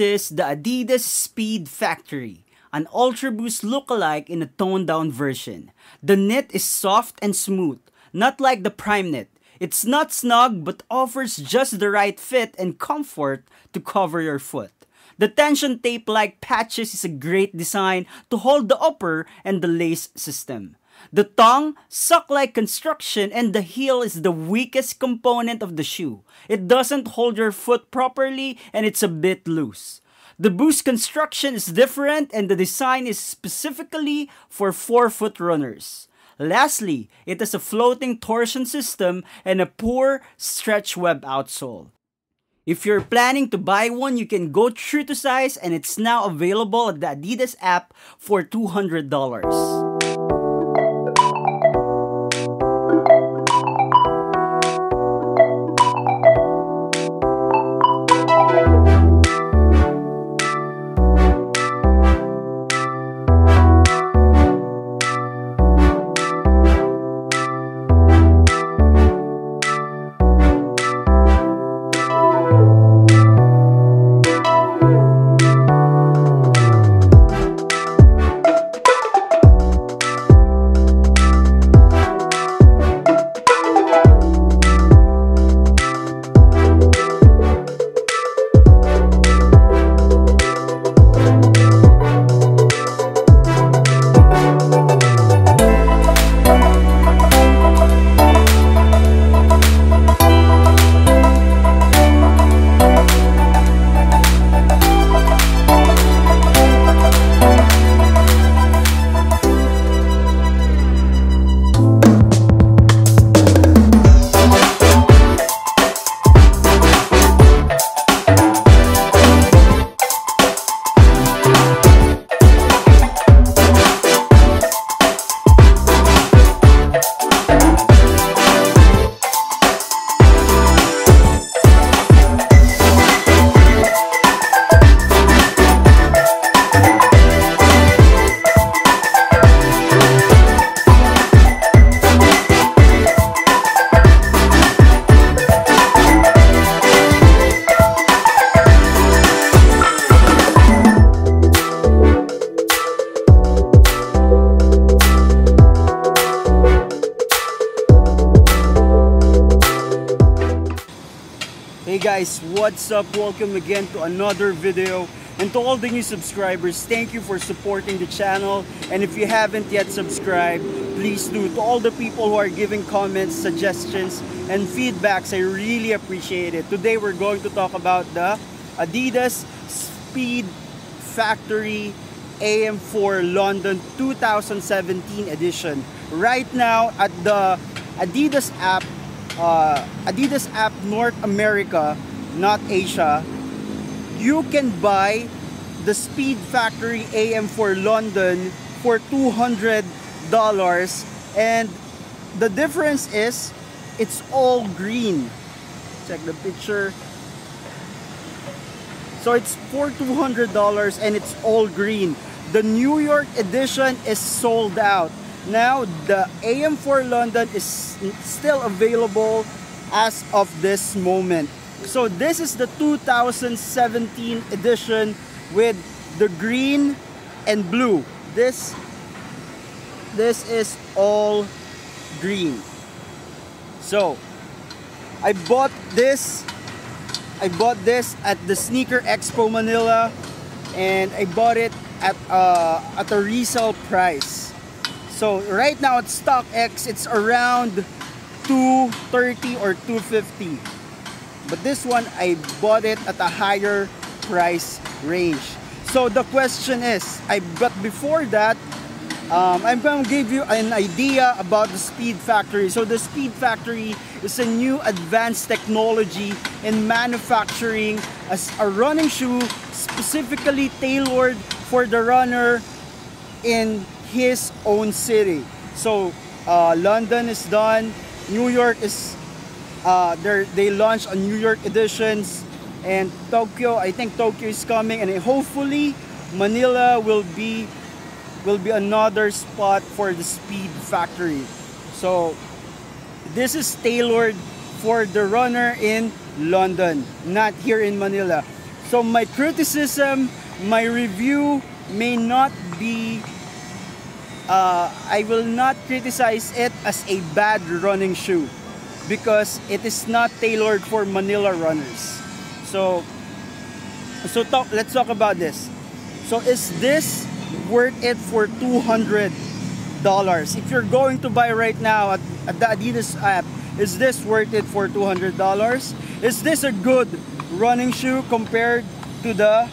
is the Adidas Speedfactory, an Ultraboost lookalike in a toned-down version. The knit is soft and smooth, not like the Prime knit. It's not snug but offers just the right fit and comfort to cover your foot. The tension tape-like patches is a great design to hold the upper and the lace system. The tongue, sock-like construction, and the heel is the weakest component of the shoe. It doesn't hold your foot properly and it's a bit loose. The boost construction is different and the design is specifically for forefoot runners. Lastly, it has a floating torsion system and a poor stretchweb outsole. If you're planning to buy one, you can go true to size and it's now available at the Adidas app for $200. Hey guys, what's up? Welcome again to another video. And to all the new subscribers, thank you for supporting the channel. And if you haven't yet subscribed, please do. To all the people who are giving comments, suggestions, and feedbacks, I really appreciate it. Today we're going to talk about the Adidas Speedfactory AM4 London 2017 edition. Right now at the Adidas app North America, not Asia, you can buy the Speedfactory AM4 London for $200, and the difference is it's all green. Check the picture. So it's for $200 and it's all green. The New York edition is sold out. Now the AM4 London is still available as of this moment. So this is the 2017 edition with the green and blue. This is all green. So I bought this at the Sneaker Expo Manila, and I bought it at a resale price. So right now at StockX it's around $230 or $250. But this one I bought it at a higher price range. So the question is, but before that, I'm going to give you an idea about the Speedfactory. So the Speedfactory is a new advanced technology in manufacturing as a running shoe specifically tailored for the runner in his own city. So London is done, New York is they launched a New York editions, and Tokyo, I think Tokyo is coming, and hopefully Manila will be another spot for the Speedfactory. So this is tailored for the runner in London, not here in Manila. So my criticism, my review may not be, I will not criticize it as a bad running shoe because it is not tailored for Manila runners. So let's talk about this. So is this worth it for $200? If you're going to buy right now at the Adidas app, is this worth it for $200? Is this a good running shoe compared to the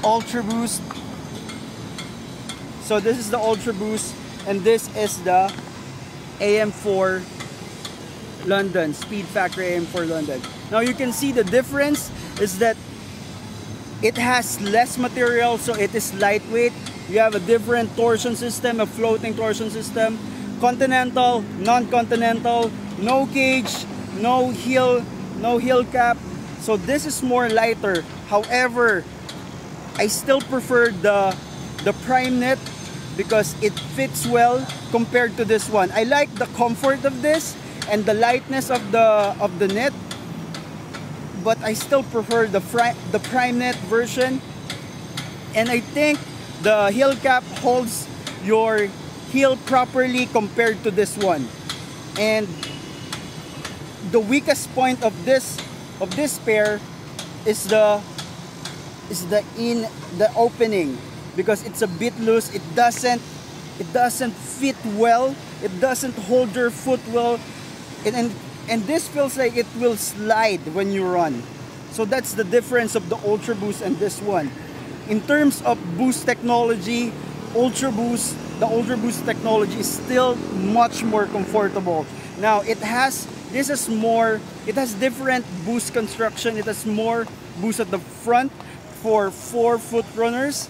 Ultraboost? So this is the Ultraboost and this is the AM4 London, Speedfactory AM4 London. Now you can see the difference is that it has less material, so it is lightweight. You have a different torsion system, a floating torsion system, continental, non-continental, no cage, no heel cap. So this is more lighter. However, I still prefer the prime knit because it fits well compared to this one. I like the comfort of this and the lightness of the knit, but I still prefer the prime knit version. And I think the heel cap holds your heel properly compared to this one. And the weakest point of this pair is the opening, because it's a bit loose. It doesn't fit well. It doesn't hold your foot well. And this feels like it will slide when you run. So that's the difference of the Ultraboost and this one. In terms of boost technology, the Ultraboost technology is still much more comfortable. Now it has different boost construction. It has more boost at the front for forefoot runners,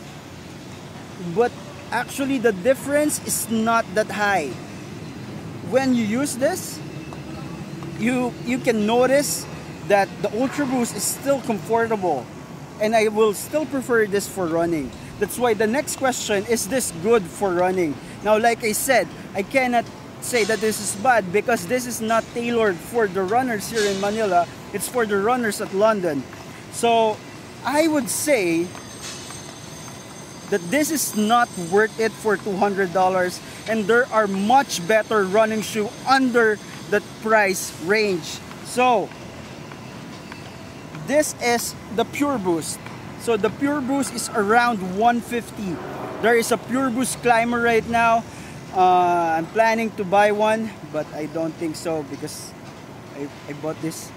but actually the difference is not that high. When you use this, you can notice that the Ultraboost is still comfortable, and I will still prefer this for running. That's why the next question, is this good for running? Now, like I said, I cannot say that this is bad because this is not tailored for the runners here in Manila. It's for the runners at London. So I would say that this is not worth it for $200, and there are much better running shoe under that price range. So this is the Pure Boost. So the Pure Boost is around $150. There is a Pure Boost Climber right now. I'm planning to buy one, but I don't think so because I bought this.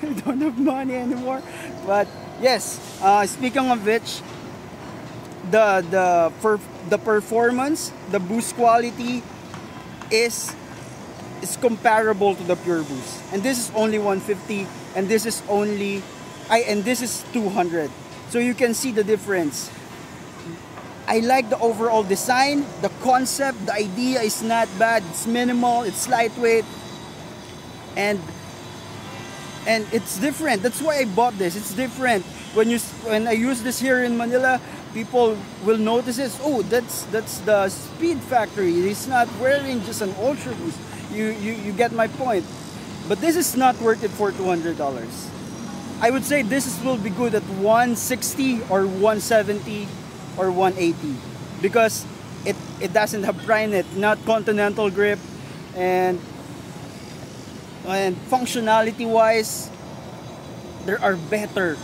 I don't have money anymore. But yes, speaking of which, the performance, the boost quality is comparable to the Pure Boost, and this is only $150, and this is only this is $200. So you can see the difference. I like the overall design, the concept, the idea is not bad. It's minimal, it's lightweight, and it's different. That's why I bought this. It's different. When I use this here in Manila, people will notice this. Oh, that's the Speedfactory. He's not wearing just an Ultraboost. You get my point. But this is not worth it for $200. I would say this will be good at $160 or $170 or $180 because it doesn't have prime knit, not continental grip, and functionality wise, there are better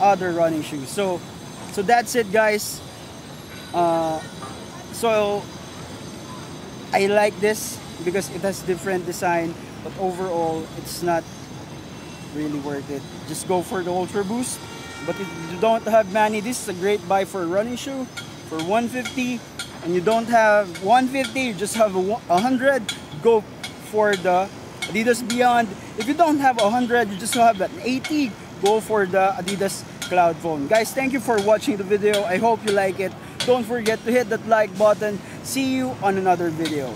other running shoes. So that's it, guys. So I like this because it has different design, but overall it's not really worth it. Just go for the Ultraboost. But if you don't have money, this is a great buy for a running shoe for $150. And you don't have $150, you just have $100, go for the Adidas Beyond. If you don't have $100, you just have an $80, go for the Adidas Cloud Phone. Guys, thank you for watching the video. I hope you like it. Don't forget to hit that like button. See you on another video.